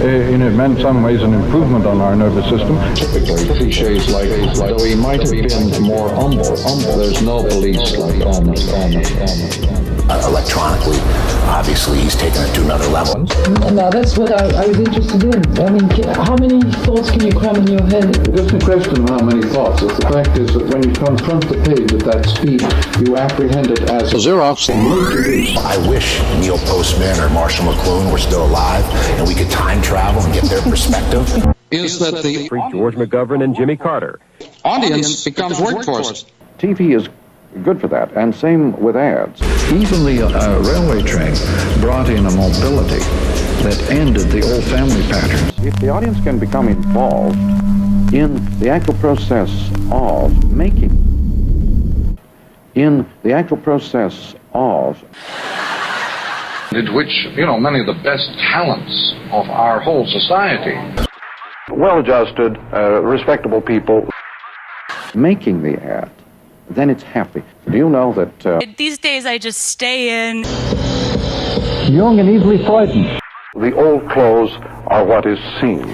in some ways an improvement on our nervous system. Typically, cliches like though he might have been more humble, there's no police like almost. Electronically, obviously, he's taken it to another level. Now, that's what I was interested in. I mean, how many thoughts can you cram in your head? It isn't a question of how many thoughts. The fact is that when you confront the page at that speed, you apprehend it as a Xerox. I wish Neil Postman or Marshall McLuhan were still alive and we could time travel and get their perspective. Is that the George McGovern and Jimmy Carter audience becomes workforce. TV is good for that, and same with ads. Even the railway train brought in a mobility that ended the old family patterns. If the audience can become involved in the actual process of making, in which, many of the best talents of our whole society, well-adjusted, respectable people, making the ad, then it's happy. Do you know that... These days I just stay in. Young and easily frightened. The old clothes are what is seen.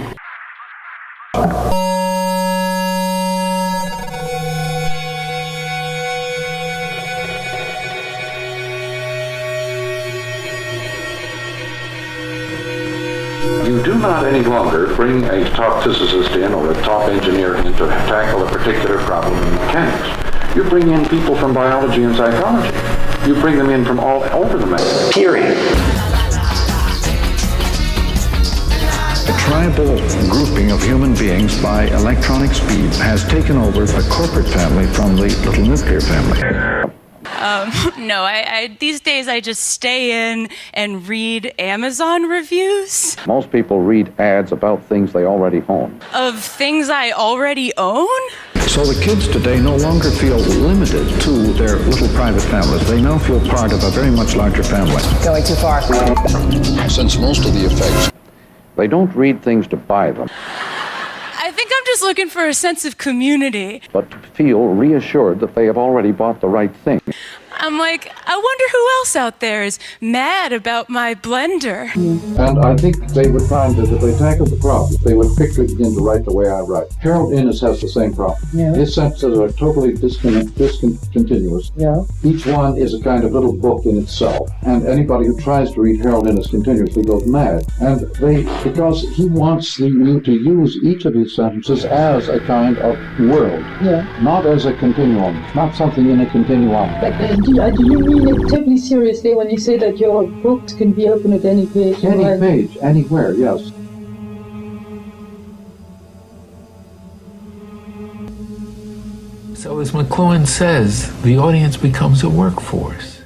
You do not any longer bring a top physicist in or a top engineer in to tackle a particular problem in mechanics. You bring in people from biology and psychology. You bring them in from all over the mess. Period. A tribal grouping of human beings by electronic speed has taken over the corporate family from the little nuclear family. No, these days I just stay in and read Amazon reviews. Most people read ads about things they already own. Of things I already own? So the kids today no longer feel limited to their little private families. They now feel part of a very much larger family. Going too far. Since most of the effects, they don't read things to buy them, I think I'm just looking for a sense of community. but to feel reassured that they have already bought the right thing. I'm like, I wonder who else out there is mad about my blender. And I think they would find that if they tackled the problem, they would quickly begin to write the way I write. Harold Innis has the same problem. Yeah. His sentences are totally discontinuous. Yeah. Each one is a kind of little book in itself. And anybody who tries to read Harold Innis continuously goes mad. And because he wants you to use each of his sentences as a kind of world. Yeah. Not as a continuum. Not something in a continuum. But do you mean it totally seriously when you say that your books can be opened at any page? Any page, anywhere, yes. So as McLuhan says, the audience becomes a workforce.